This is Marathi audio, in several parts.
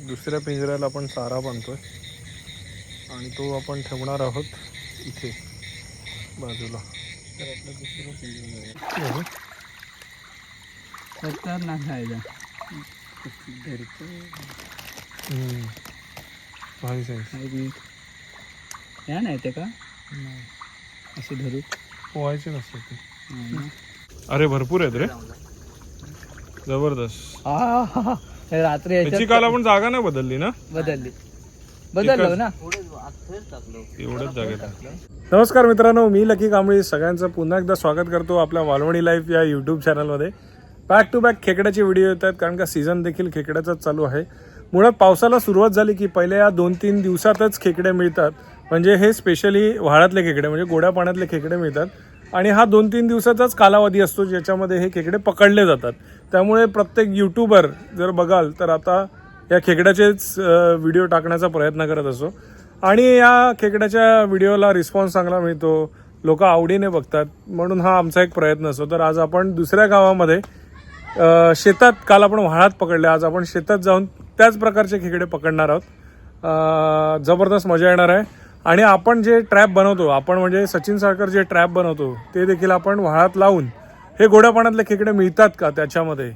दुसऱ्या पिंजऱ्याला आपण चारा बांधतोय आणि तो आपण ठेवणार आहोत इथे बाजूला. या नाही ते का असे धरू पोहायचे नसते ते. अरे भरपूर आहेत रे, जबरदस्त. रात्री याची काल आपण जागा नाही बदलली ना? बदललो ना एवढंच जागेत. नमस्कार मित्रांनो, मी लकी कांबळी सगळ्यांचं पुन्हा एकदा स्वागत करतो आपल्या वालवणी लाईफ या यूट्यूब चॅनलमध्ये. बॅक टू बॅक खेकड्याचे व्हिडिओ येत आहेत, कारण का सीझन देखील खेकड्याचाच चालू आहे. मुळात पावसाला सुरुवात झाली की पहिल्या या 2-3 दिवसातच खेकडे मिळतात. म्हणजे हे स्पेशली व्हाळातले खेकडे, म्हणजे गोड्या पाण्यातले खेकडे मिळतात. आणि हा 2-3 दिवसाचाच कालावधी असतो ज्याच्यामध्ये हे खेकडे पकडले जातात. त्यामुळे प्रत्येक यूट्यूबर जर बघाल तर आता या खेकड्याचेच व्हिडिओ टाकण्याचा प्रयत्न करत असतो. आणि या खेकड्याच्या व्हिडिओला रिस्पॉन्स चांगला मिळतो, लोक आवडीने बघतात, म्हणून हा आमचा एक प्रयत्न असतो. तर आज आपण दुसऱ्या गावामध्ये शेतात, काल आपण व्हाळात पकडले, आज आपण शेतात जाऊन त्याच प्रकारचे खेकडे पकडणार आहोत. जबरदस्त मजा येणार आहे. आणि आपण जे ट्रॅप बनवतो, आपण म्हणजे सचिन साळकर जे ट्रॅप बनवतो ते देखील आपण व्हाळात लावून हे गोड्या पाण्यातले खेकडे मिळतात का त्याच्यामध्ये,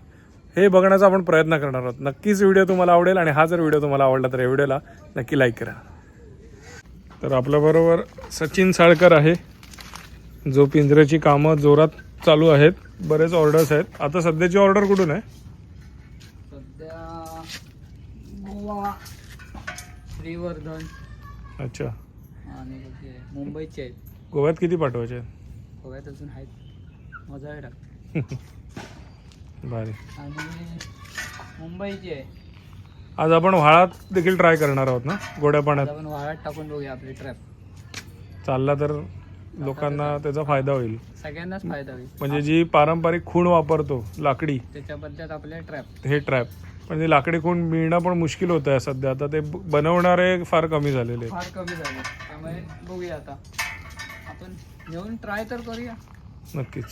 हे बघण्याचा आपण प्रयत्न करणार आहोत. नक्कीच व्हिडिओ तुम्हाला आवडेल. आणि हा जर व्हिडिओ तुम्हाला आवडला तर या व्हिडिओला नक्की लाईक करा. तर आपल्याबरोबर सचिन साळकर आहे, जो पिंजऱ्याची कामं जोरात चालू आहेत. बरेच ऑर्डर्स आहेत. आता सध्याची ऑर्डर कुठून आहे? सध्या गोवा, श्रीवर्धन, अच्छा, आणि मुंबईचे आहेत. गोव्यात किती पाठवायचे आहेत? गोव्यात अजून आहेत, मजा आहे टाकते. भारी. आणि मुंबईचे आहे. आज आपण व्हाळात देखील ट्राय करणार आहोत ना, गोड्या पाण्यात. आपण वाळात टाकून बघूया आपली ट्रॅप. चालला तर लोकांना त्याचा फायदा होईल, सगळ्यांनाच फायदा होईल. म्हणजे जी पारंपरिक खूण वापरतो लाकडी, त्याच्या बदल्यात आपले ट्रॅप, हे ट्रॅप. म्हणजे लाकडी खूण मिळणं पण मुश्किल होतं आहे सध्या. आता ते बनवणारे फार कमी झालेले, फार कमी झाले. त्यामुळे बघूया आता आपण घेऊन ट्राय तर करूया. नक्कीच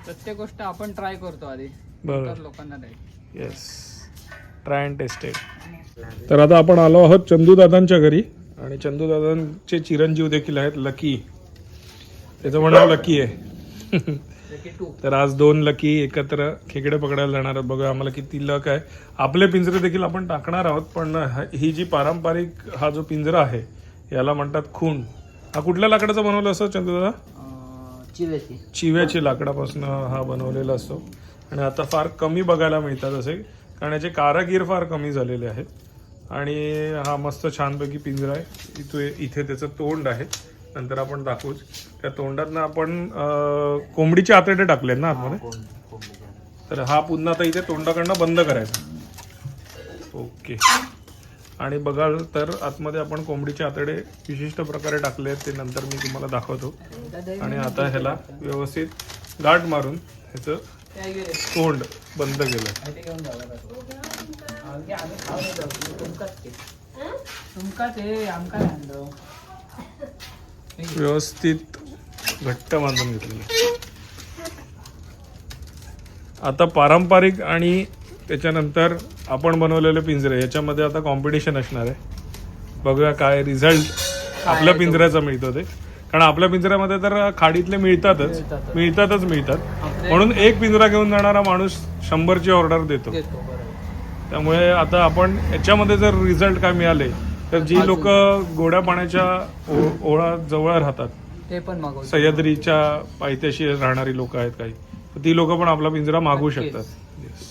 प्रत्येक गोष्ट आपण ट्राय करतो आधी, बरोबर. तर लोकांना द्यायची. Yes, try and tested. तर आता आपण आलो आहोत चंदू दादांच्या घरी. आणि चंदू दादांचे चिरंजीव देखील आहेत, लकी. त्याचं म्हणणं लकी आहे. तर आज 2 लकी एकत्र खेकडे पकडायला जाणार आहोत. बघा आम्हाला किती लक आहे. आपले पिंजरे देखील आपण टाकणार आहोत, पण ही जी पारंपरिक हा जो पिंजरा आहे याला म्हणतात खूण. हा कुठल्या लाकडाचा बनवला असतो चंदू दादा? चिव्याची लाकडापासून हा बनवलेला असतो. आणि आता फार कमी बघायला मिळतात असे, कारण याचे कारागीर फार कमी झालेले आहेत. आणि हा मस्त छानपैकी पिंजरा आहे. इथे त्याचं तोंड आहे, नंतर आपण दाखवूच. त्या तोंडातनं आपण कोंबडीचे आतडे टाकले ना आतमध्ये. तर हा पुन्हा आता इथे तोंडाकडनं बंद करायचा. ओके. आणि बघाल तर आतमध्ये आपण कोंबडीचे आतडे विशिष्ट प्रकारे टाकले आहेत, ते नंतर मी तुम्हाला दाखवतो. आणि आता ह्याला व्यवस्थित गाठ मारून ह्याचं तोंड बंद केलं. व्यवस्थित घट्ट बांधून घेतलेलं. आता पारंपरिक आणि त्याच्यानंतर आपण बनवलेले पिंजरे याच्यामध्ये आता कॉम्पिटिशन असणार आहे. बघूया काय रिझल्ट आपल्या पिंजऱ्याचा मिळतो ते. कारण आपल्या पिंजऱ्यामध्ये तर खाडीतले मिळतातच. म्हणून एक पिंजरा घेऊन जाणारा माणूस 100ची ऑर्डर देतो. त्यामुळे आता आपण याच्यामध्ये जर रिझल्ट काय मिळाले तर जी लोक गोड्या पाण्याच्या ओळा जवळ राहतात, ते पण मागवतात. सह्याद्रीच्या पायथ्याशी राहणारी लोक आहेत काही, तर ती लोक पण आपला पिंजरा मागवू शकतात. येस.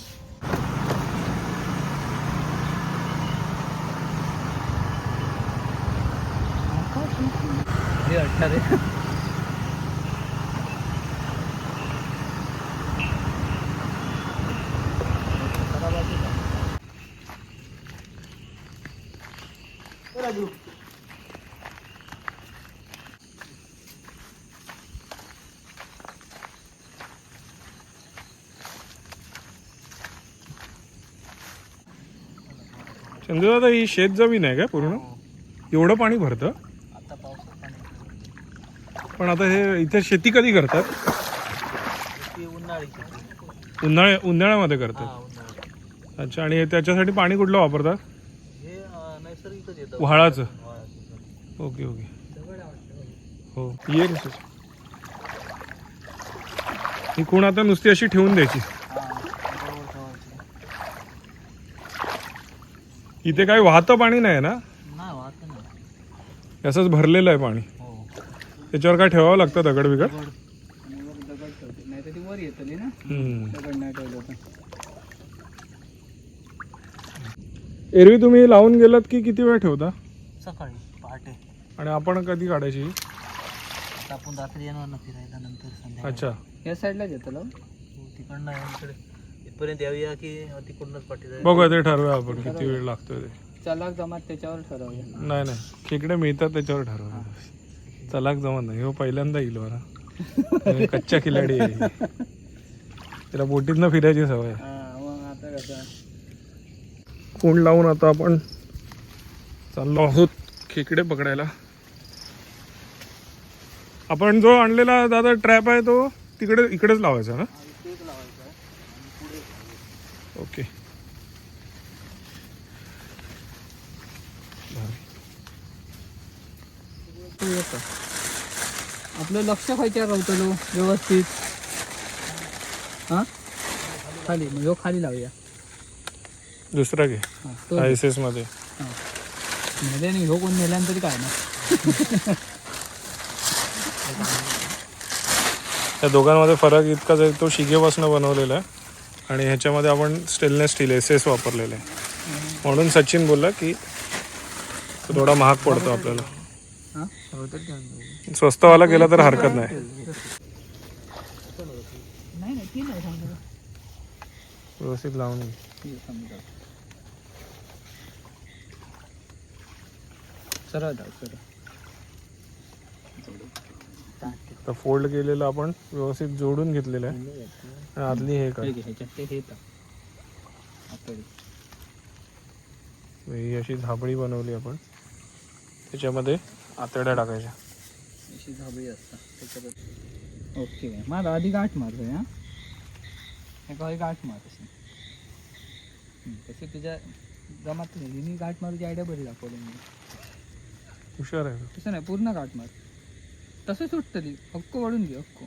चंदू दादा, ही शेत जमीन आहे का पूर्ण? एवढं पाणी भरतं? पण आता हे इथे शेती कधी करतात? उन्हाळ्यामध्ये करतात. अच्छा. आणि त्याच्यासाठी पाणी कुठलं वापरतात? व्हाळाचं. Okay okay. हो ये रे सर. ही कोण आता नुसती अशी ठेवून द्यायची. इथे काही वाहतं पाणी नाही ना, असंच भरलेलं आहे पाणी. त्याच्यावर काय ठेवावं लागतं दगड बिगड. नाही तर ती वर येतली ना, दगड नाही ठेवलं तर. एरवी तुम्ही लावून गेलात की किती वेळ ठेवता? सकाळी पहाटे. आणि आपण कधी काढायची? आपण रात्री येणार ना फिरायला नंतर संध्याकाळी. अच्छा. या साईडलाच येतं लावून. तिकडनं इकडे इथपर्यंत यावी की तिकडूनच पाठी जाईल. बघूया ते ठरवूया आपण किती वेळ लागतोय ते. चलाक जमात त्याच्यावर ठरवूया. नाही नाही, खेकडे मिळतात त्याच्यावर ठरवूया. चलाक जमत नाही. हो पहिल्यांदा येईल बरं. कच्च्या खिलाडी आहे. त्याला बोटीतनं फिरायची सवय. मग आता कसं कोण लावून आता आपण चाललो आहोत खेकडे पकडायला. आपण जो आणलेला दादा ट्रॅप आहे तो तिकडे इकडेच लावायचा ना? ओके. आपलं लक्ष खायच्यावर राहतलो व्यवस्थित. हा खाली मग ह्यो खाली लावूया. दुसरा घे हा, तो ISS मध्ये. नेले नाही ह्यो कोण नेल्यानंतरी काय ना. या दोघांमध्ये फरक इतकाच आहे, तो शिगेपासून बनवलेला आहे आणि ह्याच्यामध्ये आपण स्टेनलेस स्टील SS वापरलेलं आहे. म्हणून सचिन बोलला की तो थोडा महाग पडतो आपल्याला. हा स्वस्तवाला गेला तर हरकत नाही. नाही नाही ती नाही सांगतो. व्यवस्थित लावून घे. ती समजा सरळ जाऊ सरळ. तर फोल्ड केलेलं आपण व्यवस्थित जोडून घेतलेलं आहे. आणि आतली हे काय ही अशी झाबळी बनवली आपण, त्याच्यामध्ये आतड्या टाकायच्या. अशी झाबळी असतात त्याच्याबद्दल. ओके मला आधी गाठ मारतोय. हा एका गाठ मार तशी. तशी तुझ्या जमात नाही गाठ मारूची आयडिया बरी दाखवली मी. हुशार आहे. तसं नाही पूर्ण गाठ मार. तसं सुटतली हक्क वाढून घे हक्क.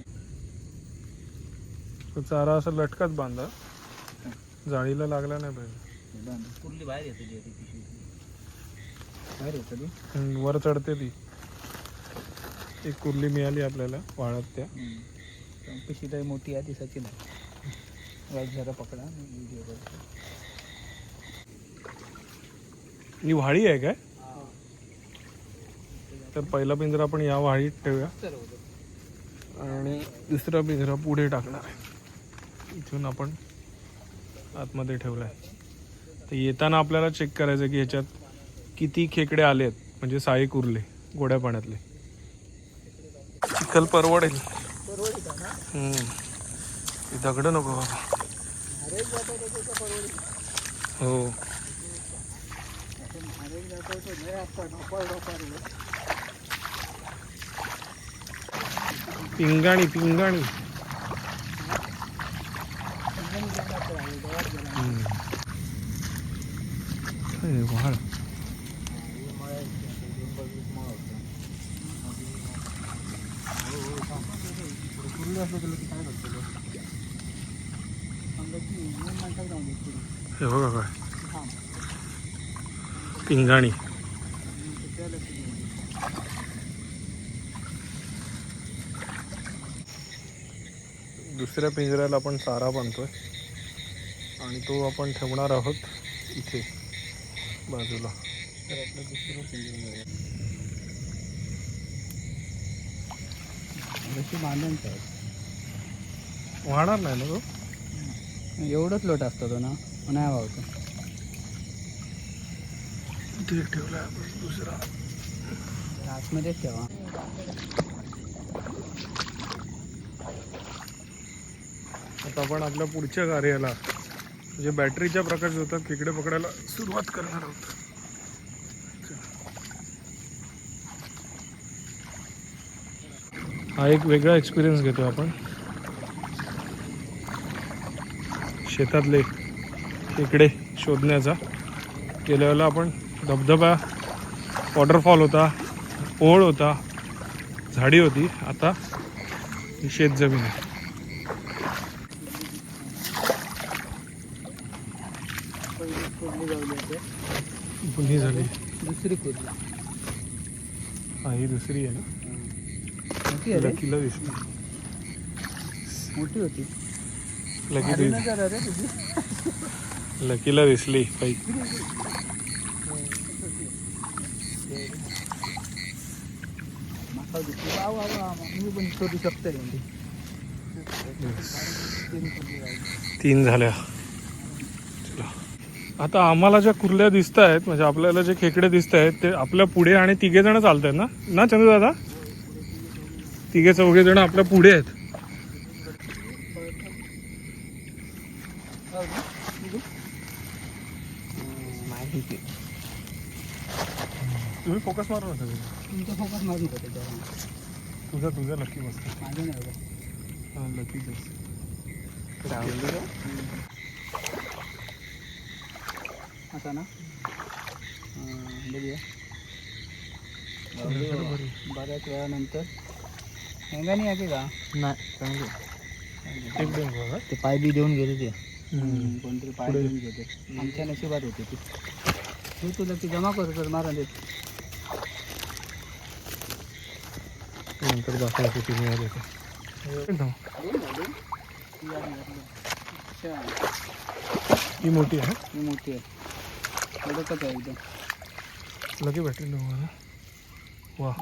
तो चारा असं लटकाच बांधा, जाळीला लागला नाही पाहिजे. कुर्ली बाहेर येते जी पिशवी. बाहेर येतं ती. वर चढते ती. एक कुर्ली मिळाली आपल्याला वाळत त्या. पिशवी तरी मोठी आहे दिसायची नाही. वाईट जरा पकडा व्हिडिओ करतो. ही व्हाळी आहे काय? तर पहिला पिंजरा आपण या व्हाळीत ठेवूया आणि दुसरा पिंजरा पुढे टाकणार आहे. इथून आपण आतमध्ये ठेवला आहे. तर येताना आपल्याला चेक करायचं की ह्याच्यात किती खेकडे आले आहेत, म्हणजे साई कुर्ले गोड्या पाण्यातले. चिखल परवडेल. दगड नको बाबा. हो पिंगाणी पिंगाणी. व्हाळ हे बघा काय पिंगाणी. दुसऱ्या पिंजऱ्याला आपण चारा बांधतोय आणि तो आपण ठेवणार आहोत इथे बाजूला. वाहणार नाही ना तो. एवढंच लोट असतो तो ना, नाही वाहतो. इथे ठेवला आपण दुसरा. आतमध्येच ठेवा. आता आपण आपल्या पुढच्या कार्याला म्हणजे बॅटरीच्या प्रकाश होतात खेकडे पकडायला सुरुवात करणार आहोत. हा एक वेगळा एक्सपिरियन्स घेतो आपण. शेतातले खेकडे शोधण्याचा. गेल्या वेळेला आपण धबधबा, वॉटरफॉल होता, ओळ होता, झाडी होती. आता ही शेत जमीन आहे. पुन्ही झाली. दुसरी खोदली. हा ही दुसरी आहे ना. मोठी आहे रे. लकीला दिसली. मोठी होती. लकी जरा रे तुझी. लकीला दिसली पाईप. मी पण शोधू शकते. 3 झाल्या. चला. आता आम्हाला ज्या कुर्ल्या दिसत आहेत, म्हणजे आपल्याला जे खेकडे दिसत आहेत ते आपल्या पुढे आणि 3 जण चालत आहेत ना चंदू दादा? 3-4 जण आपल्या पुढे आहेत. तुम्ही फोकस मारू नका. तुमचा फोकस मारून होता त्याच्यावर. तुझा लकी मस्त. माझं नाही बघा. हा लकी आता ना बघूया. बऱ्याच वेळानंतर हेंगानी आहे की का? नाही ते पाय बी देऊन गेले ते. कोणतरी पाय देऊन गेले. आमच्या नशिबात होते ते. तू तुला ती जमा कर मारा देत. नंतर दाखवायचं तुम्ही आले ही मोठी आहे. ही मोठी आहे. ओळखच आहे एकदम. लकी बॅटरी ना. वा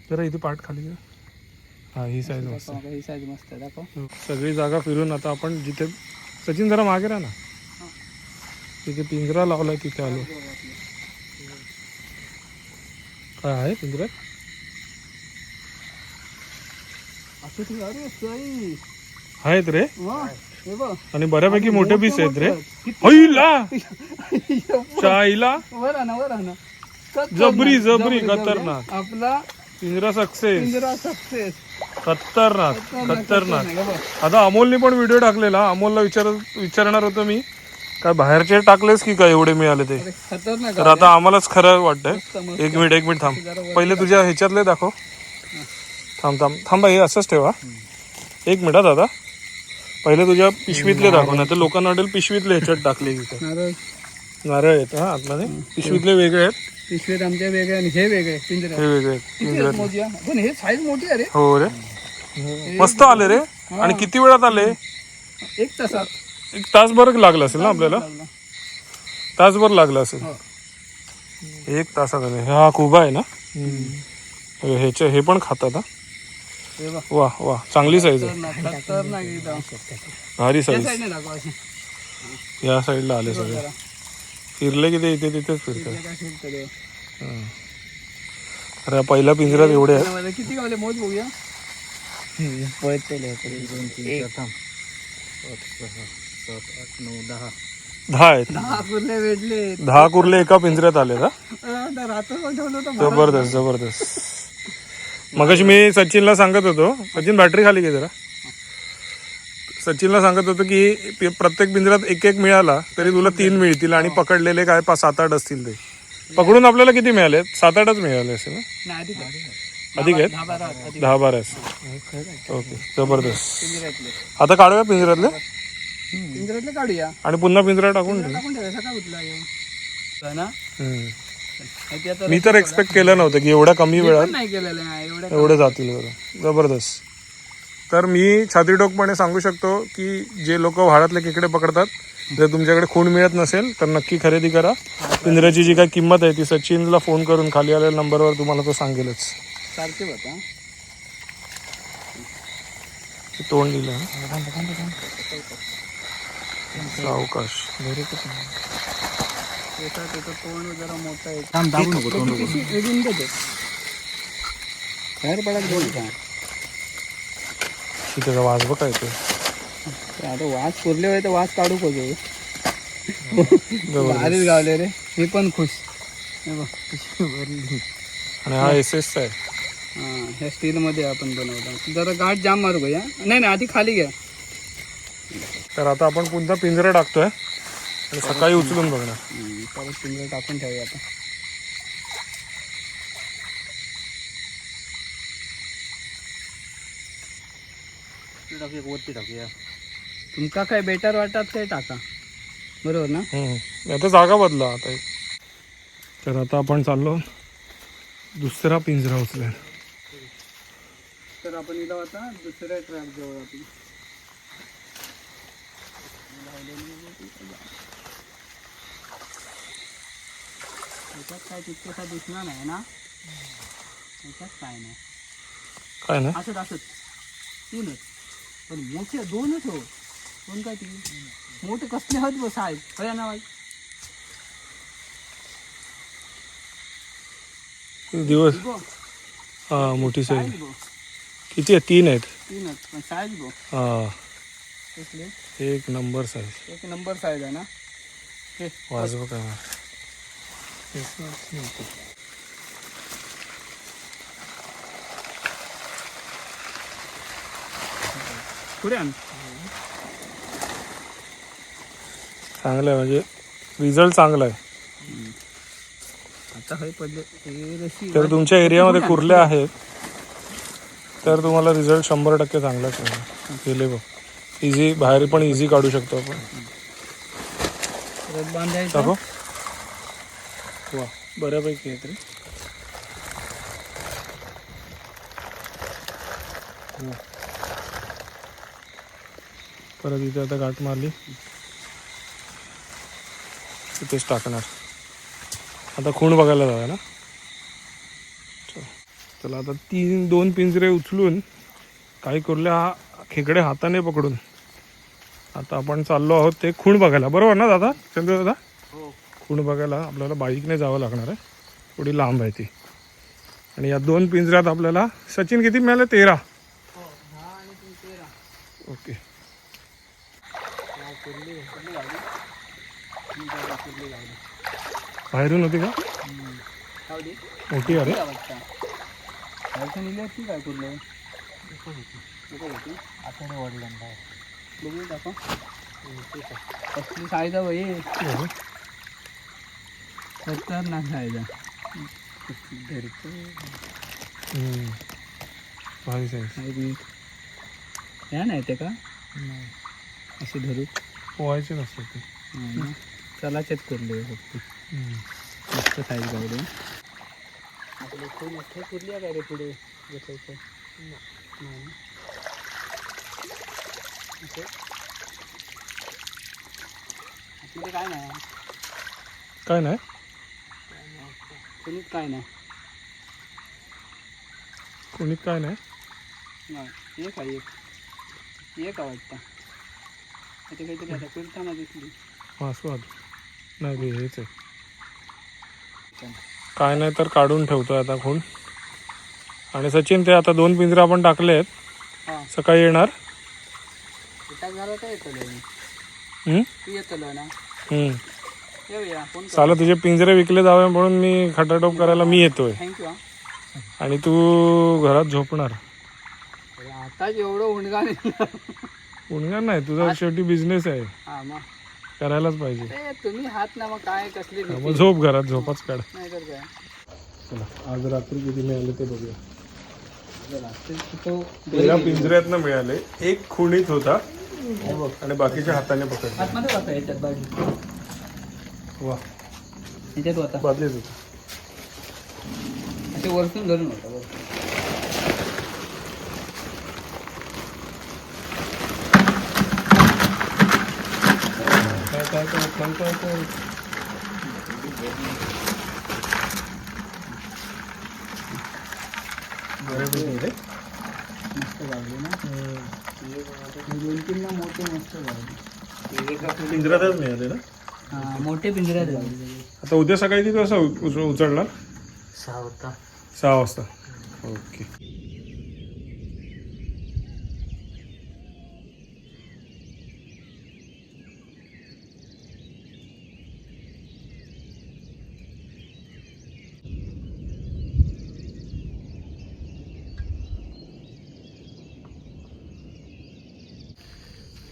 जरा इथे पाठ खाली घ्या. हा ही साईज मस्त. ही साईज मस्त आहे. दाखव. सगळी जागा फिरून आता आपण जिथे सचिन जरा मागे राहा ना. तिथे पिंजरा लावलाय तिथे आलो. काय आहे पिंजऱ्यात? आहेत रे. आणि बऱ्यापैकी मोठे पीस आहेत रे. चाईला जबरी खतरनाक. आपला पिंजरा सक्सेस. खतरनाक. आता अमोलने पण व्हिडिओ टाकलेला. अमोलला विचारणार होतो मी काय बाहेरचे टाकलेस की काय एवढे मिळाले ते. तर आता आम्हालाच खरं वाटतंय. एक मिनिट थांब. पहिले तुझ्या ह्याच्यातले दाखव. थांबा हे असंच ठेवा. 1 मिनिट दादा. पहिले तुझ्या पिशवीतले दाखव. नाही तर लोकांना वाटेल पिशवीतले ह्याच्यात टाकले. नारळ आहेत हा आतमध्ये. पिशवीतले वेगळे आहेत. पिशवीत आमच्या वेगळे आणि हे वेगळे. हे वेगळे आहेत. पण हे साईज मोठी आहे रे. हो रे मस्त आले रे. आणि किती वेळात आले? 1 तासात. 1 तासभर लागला असेल ना आपल्याला. तासभर लागला असेल. 1 तासात आले. हा कुबा आहे ना. ह्याचे हे पण खातात हा. वा वा चांगली साईज आहे. भारी साईज. या साईडला आले सगळे. फिरले की ते इथे तिथेच फिरतात. अरे पहिल्या पिंजऱ्यात एवढे आहेत. किती गावले मोज बघूया. 10 आहेत. 10 कुर्ले एका पिंजऱ्यात आले का? जबरदस्त. मगाशी मी सचिनला सांगत होतो. सचिन बॅटरी खाली घे जरा. सचिनला सांगत होतो की प्रत्येक पिंजऱ्यात 1 मिळाला तरी तुला 3 मिळतील. आणि पकडलेले काय 5-7-8 असतील. ते पकडून आपल्याला किती मिळाले? 7-8च मिळाले असेल ना. अधिक आहेत. 10-12 असतील. ओके जबरदस्त. आता काढूया पिंजऱ्यातले. काढूया आणि पुन्हा पिंजरा टाकून मी तर एक्सपेक्ट केलं नव्हतं की एवढ्या कमी वेळात एवढे जातील. बरं जबरदस्त. तर मी छातीटोकपणे सांगू शकतो की जे लोक व्हाळातले खेकडे पकडतात, जर तुमच्याकडे खूण मिळत नसेल तर नक्की खरेदी करा. पिंजऱ्याची जी काय किंमत आहे ती सचिनला फोन करून खाली आलेल्या नंबरवर तुम्हाला तो सांगेलच. तोंड दिलं सावकाश. तोंड जरा मोठं आहे. त्याचा वास बघा येतो. आता वास पुरले होते तर वास काढू कसं. भारीच गावले रे. मी पण खुश. आणि हा SS आहे. ह्या स्टील मध्ये आपण बनवला. जरा गाठ जाम मारू घ्या. नाही आधी खाली घ्या. तर आता आपण पुन्हा पिंजरा टाकतोय. आणि सकाळी उचलून बघणार. परत पिंजरा टाकून ठेवूया आता. टाकूया वरती टाकूया. तुमका काय बेटर वाटत ते टाका, बरोबर ना? आता जागा बदला आता. तर आता आपण चाललो दुसरा पिंजरा उचलायला. तर आपण इथं आता दुसऱ्या ट्रॅप जवळ आपण त्याच्यात काय तितकसा दिसणार नाही ना, त्याच्यात काय नाही. काय ना असंच तीनच, पण मोठे दोनच हो. दोन काय तीन मोठे कसले आहेत बस आहेत खऱ्या ना बाई. दिवस बघ हा मोठी साईज. साईज बघ, किती आहे? 3 आहेत. तीनच पण साईज बघ हा कसले. एक नंबर साईज. एक नंबर साईज आहे ना. हे वाजव काय पुढे आण. चांगलं आहे, म्हणजे रिझल्ट चांगला आहे. आता हे पडले हे रशी. तर तुमच्या एरियामध्ये कुर्ल्या आहेत तर तुम्हाला रिझल्ट 100% चांगलाच आहे. केले बघ इझी, बाहेर पण इझी काढू शकतो आपण. परत बांधायचं. टाको. वा बऱ्यापैकी आहे तरी. परत इथे आता गाठ मारली तिथेच टाकणार. आता खूण बघायला जाऊया ना. चला आता 2 पिंजरे उचलून काही कुर्ल्या खेकडे हाताने पकडून आता आपण चाललो आहोत ते खूण बघायला. बरोबर ना दादा? चंद्र दादा, खूण बघायला आपल्याला बाईकने जावं लागणार आहे. थोडी लांब आहे ती. आणि या 2 पिंजऱ्यात आपल्याला सचिन किती मिळाले? 13. ओके. बाहेरून होती का मोठी? अरे काय कुठलं आठवडे वडिलांना बघू दाखव. कसली साईज आहे बाई. खतरनाक साईज आहे. भारी साईज. या नाही ते का असे धरू पोहायचे नसतात ते. चला चेक करले फक्त. मस्त साईज गावडे. आपले खूप मोठे कुर्ली आहे काय रे पुढे बसायचं नाही. आतमध्ये काय नाही. काय नाही कुणीच काय नाही. कोणी काय नाही. एक आहे एक वाटतं. ते काहीतरी आता फिरताना दिसली. मासवाद नाही हेच आहे. काय नाही तर काढून ठेवतोय आता खूण. आणि सचिन ते आता 2 पिंजरे आपण टाकले आहेत. हां सकाळी येणार. टाक झालं तर येतं तू येतं ना. येऊया फोन कर. चालेल, तुझे पिंजरे विकले जावे म्हणून मी खटाटोप करायला मी येतोय. थँक्यू. आणि तू घरात झोपणार. आता एवढं हुंडगा उणगा नाही, तुझा शेवटी बिझनेस आहे. हां मग करायलाच पाहिजे. तुम्ही हात ना मग काय कसली मग झोप घरात, झोपाच काढ. नाही तर काय. चला आज रात्री किती मिळाले ते बघूया. तो 13 पिंजऱ्यातनं मिळाले. एक खुणीत होता आणि बाकीच्या हाताने पकडले. आतमध्ये होता याच्यात बाजू. वा याच्यात होता बदलेच होता. असे वरतून धरून होता. काय मस्त गावले ना. 2-3 मोठे मस्त गावले. पिंजऱ्यातच मिळाले ना. हां मोठे पिंजऱ्यात गावले. आता उद्या सकाळी किती वाजता उचलणार? 6 वाजता. 6 वाजता. ओके.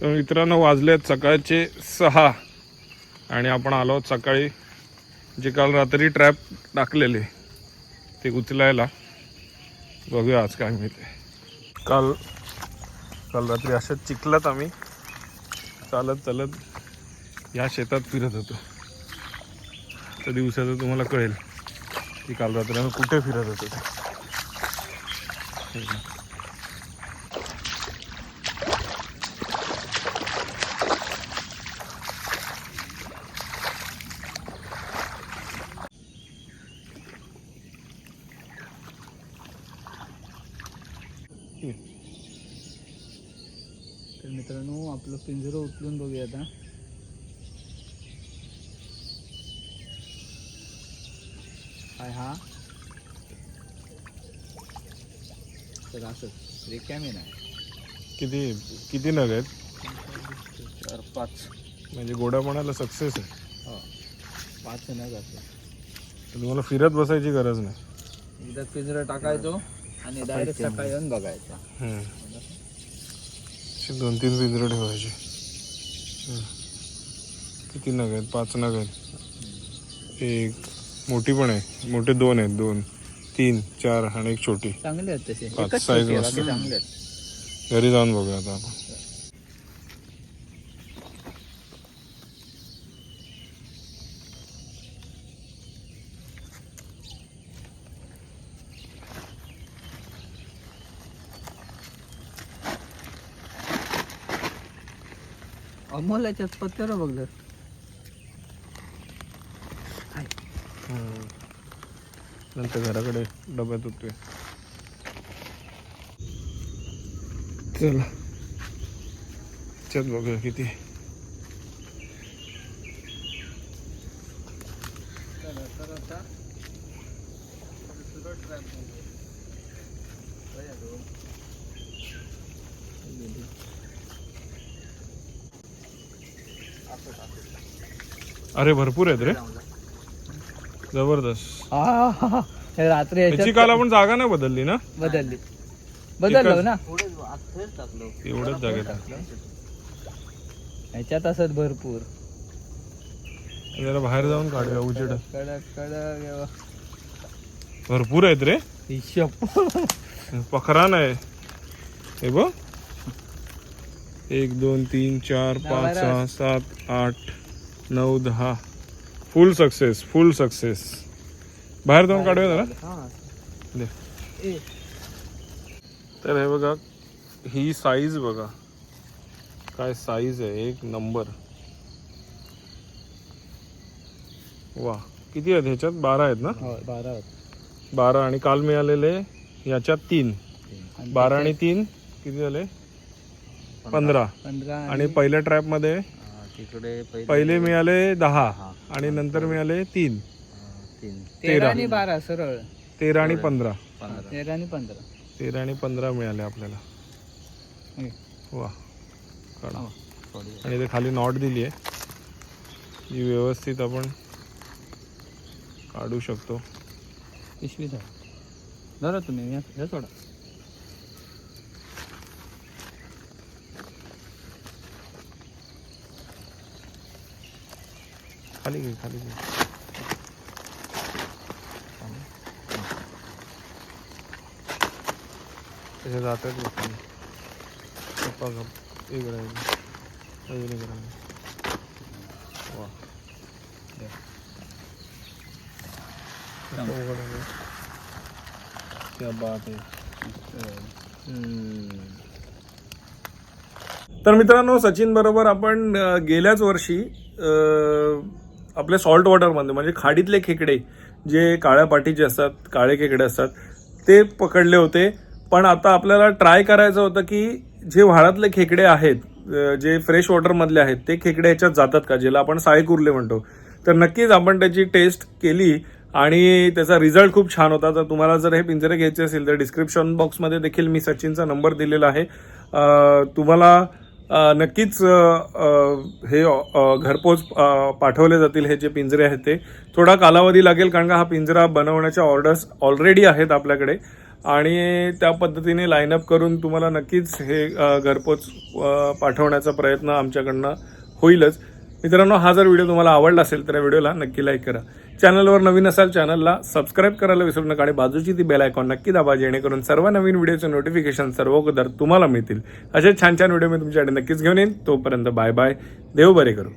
तर मित्रांनो वाजलेत सकाळचे 6 आणि आपण आलो आहोत सकाळी जे काल रात्री ट्रॅप टाकलेले ते उचलायला. बघूया आज काय मिळते. काल रात्री अशाच चिखलात आम्ही चालत या शेतात फिरत होतो. त्या दिवसाचं तुम्हाला कळेल की काल रात्री आम्ही कुठे फिरत होतो ते. तर मित्रांनो आपलं पिंजरं उचलून बघूया आता. काय हा तर असंच रिकामी नाही. किती नग आहेत? 4-5 म्हणजे गोड्यापणाला सक्सेस आहे. हो 5 नग असं. तर तुम्हाला फिरत बसायची गरज नाही. एकदा पिंजरं टाकायचो आणि डायरेक्ट सकाळी येऊन बघायचा. 2-3 पिंजरं ठेवायचे. किती नग आहेत? 5 नग आहेत. एक मोठी पण आहे, मोठे 2 आहेत, 2, 3, 4 आणि एक छोटी. चांगले आहेत तसे. 5 एकच size छोटी आहे, असतात. बाकी चांगले आहेत. घरी जाऊन बघूया आता आपण. अमोल याच्यात पत्त्यावर बघलं. नंतर घराकडे डब्यात होतोय. चला त्याच्यात बघूया किती. अरे भरपूर आहेत रे, जबरदस्त. हे रात्री याची काल आपण जागा नाही बदलली ना? बदललो ना. एवढंच जागेत ह्याच्यात असत भरपूर. जरा बाहेर जाऊन काढूया उजेड. कडक भरपूर आहेत रे. हिशोब पखरा नाही. हे बघ 1 2 3 4 5 6 7 8 9 10. फुल सक्सेस. बाहेर जाऊन काढूया जरा. तर हे बघा, ही साईज बघा काय साईज आहे, एक नंबर. वा, किती आहेत ह्याच्यात? 12 आहेत ना? 12 आणि काल मिळालेले याच्यात 3. 12 आणि 3 किती झाले? 15. आणि पहिल्या ट्रॅप मध्ये पहिले मिळाले 10 आणि नंतर मिळाले 3. 13 आणि 12 सरळ. 13 आणि 15. 13 आणि 15 मिळाले आपल्याला. वा, काढा. आणि ते खाली नॉट दिली आहे जी व्यवस्थित आपण काढू शकतो. पिशवी धरा तुम्ही. हे सोडा. खाली घे. त्याच्या जातात लोकांनी. एक राहील. वा, क्या बात आहे. तर मित्रांनो, सचिन बरोबर आपण गेल्याच वर्षी आपल्या सॉल्ट वॉटरमध्ये म्हणजे खाडीतले खेकडे जे काळ्या पाटीचे असतात, काळे खेकडे असतात, ते पकडले होते. पण आता आपल्याला ट्राय करायचं होतं की जे व्हाळातले खेकडे आहेत, जे फ्रेश वॉटरमधले आहेत, ते खेकडे ह्याच्यात जातात का, ज्याला आपण साळेकुर्ले म्हणतो. तर नक्कीच आपण त्याची टेस्ट केली आणि त्याचा रिझल्ट खूप छान होता. तर तुम्हाला जर हे पिंजरे घ्यायचे असेल तर डिस्क्रिप्शन बॉक्समध्ये देखील मी सचिनचा नंबर दिलेला आहे. तुम्हाला नक्कीच हे घरपोच पाठवले जातील. हे जे पिंजरे आहेत ते थोडा कालावधी लागेल, कारण का हा पिंजरा बनवण्याच्या ऑर्डर्स ऑलरेडी आहेत आपल्याकडे आणि त्या पद्धतीने लाईनअप करून तुम्हाला नक्कीच हे घरपोच पाठवण्याचा प्रयत्न आमच्याकडनं होईलच. मित्रांनो, हा जर व्हिडिओ तुम्हाला आवडला असेल तर या व्हिडिओला नक्की लाईक करा. चॅनलवर नवीन असाल चॅनलला सबस्क्राईब करायला विसरू नका आणि बाजूची ती बेल आयकॉन नक्की दाबा, जेणेकरून सर्व नवीन व्हिडिओचे नोटिफिकेशन सर्व अगोदर तुम्हाला मिळतील. असे छान छान व्हिडिओ मी तुमच्याकडे नक्कीच घेऊन येईन. तोपर्यंत बाय बाय. देव बरे करू.